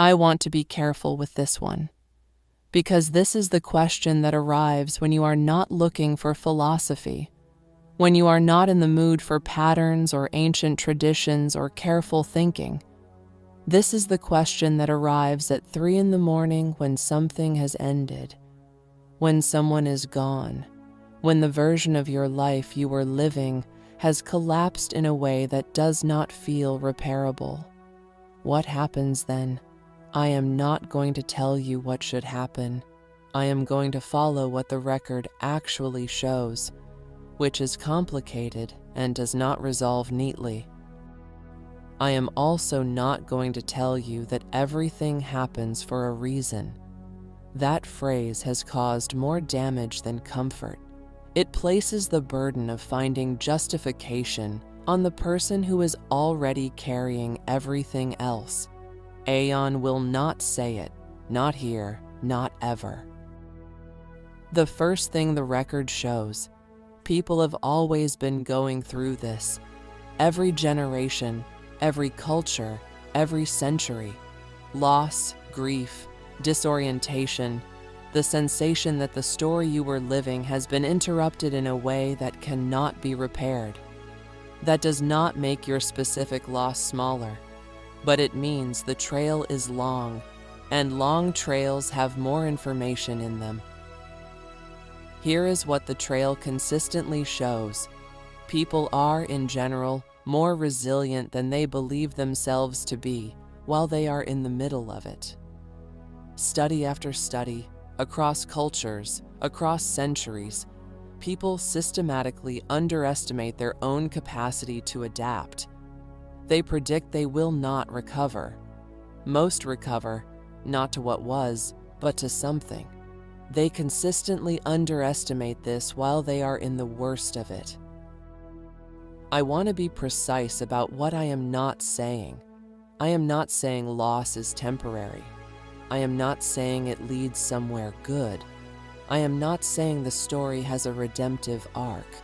I want to be careful with this one, because this is the question that arrives when you are not looking for philosophy, when you are not in the mood for patterns or ancient traditions or careful thinking. This is the question that arrives at 3 a.m. when something has ended, when someone is gone, when the version of your life you were living has collapsed in a way that does not feel repairable. What happens then? I am not going to tell you what should happen. I am going to follow what the record actually shows, which is complicated and does not resolve neatly. I am also not going to tell you that everything happens for a reason. That phrase has caused more damage than comfort. It places the burden of finding justification on the person who is already carrying everything else. Aion will not say it, not here, not ever. The first thing the record shows, people have always been going through this. Every generation, every culture, every century. Loss, grief, disorientation, the sensation that the story you were living has been interrupted in a way that cannot be repaired. That does not make your specific loss smaller, but it means the trail is long, and long trails have more information in them. Here is what the trail consistently shows. People are, in general, more resilient than they believe themselves to be while they are in the middle of it. Study after study, across cultures, across centuries, people systematically underestimate their own capacity to adapt. They predict they will not recover. Most recover, not to what was, but to something. They consistently underestimate this while they are in the worst of it. I want to be precise about what I am not saying. I am not saying loss is temporary. I am not saying it leads somewhere good. I am not saying the story has a redemptive arc.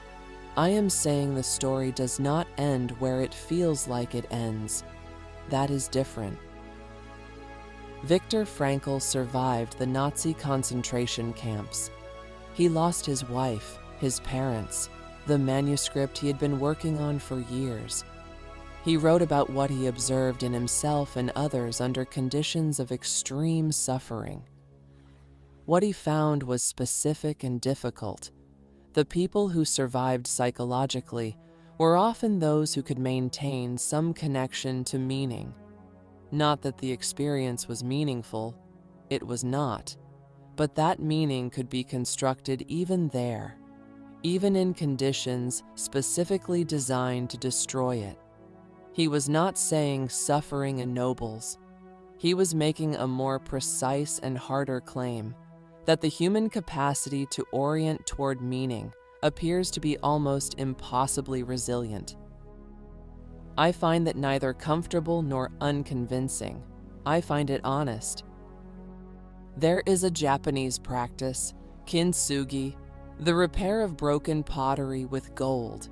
I am saying the story does not end where it feels like it ends. That is different. Viktor Frankl survived the Nazi concentration camps. He lost his wife, his parents, the manuscript he had been working on for years. He wrote about what he observed in himself and others under conditions of extreme suffering. What he found was specific and difficult. The people who survived psychologically were often those who could maintain some connection to meaning. Not that the experience was meaningful, it was not, but that meaning could be constructed even there, even in conditions specifically designed to destroy it. He was not saying suffering ennobles. He was making a more precise and harder claim, that the human capacity to orient toward meaning appears to be almost impossibly resilient. I find that neither comfortable nor unconvincing. I find it honest. There is a Japanese practice, kintsugi, the repair of broken pottery with gold.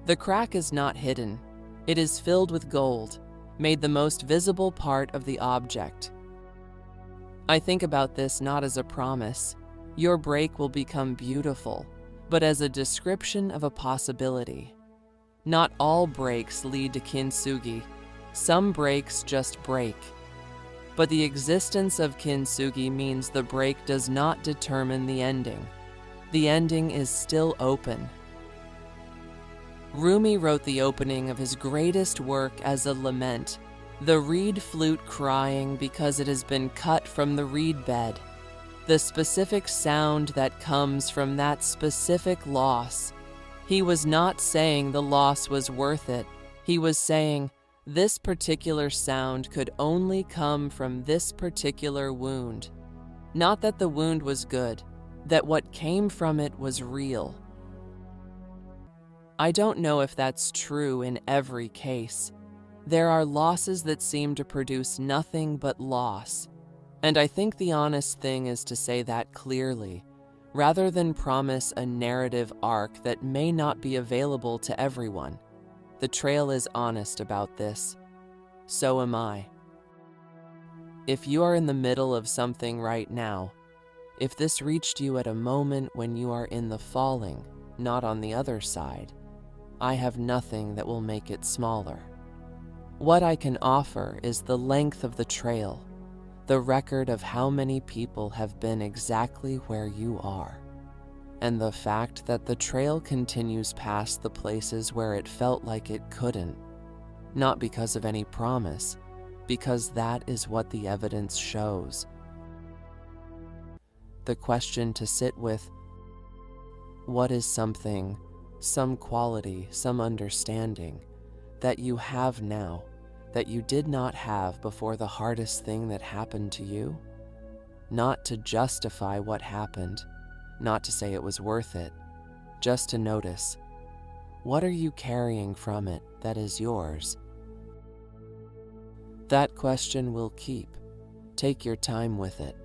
The crack is not hidden. It is filled with gold, made the most visible part of the object. I think about this not as a promise, your break will become beautiful, but as a description of a possibility. Not all breaks lead to kintsugi. Some breaks just break. But the existence of kintsugi means the break does not determine the ending. The ending is still open. Rumi wrote the opening of his greatest work as a lament, the reed flute crying because it has been cut from the reed bed, the specific sound that comes from that specific loss. He was not saying the loss was worth it. He was saying, this particular sound could only come from this particular wound. Not that the wound was good, that what came from it was real. I don't know if that's true in every case. There are losses that seem to produce nothing but loss. And I think the honest thing is to say that clearly, rather than promise a narrative arc that may not be available to everyone. The trail is honest about this. So am I. If you are in the middle of something right now, if this reached you at a moment when you are in the falling, not on the other side, I have nothing that will make it smaller. What I can offer is the length of the trail, the record of how many people have been exactly where you are, and the fact that the trail continues past the places where it felt like it couldn't, not because of any promise, because that is what the evidence shows. The question to sit with: what is something, some quality, some understanding that you have now that you did not have before the hardest thing that happened to you? Not to justify what happened, not to say it was worth it, just to notice, what are you carrying from it that is yours? That question will keep. Take your time with it.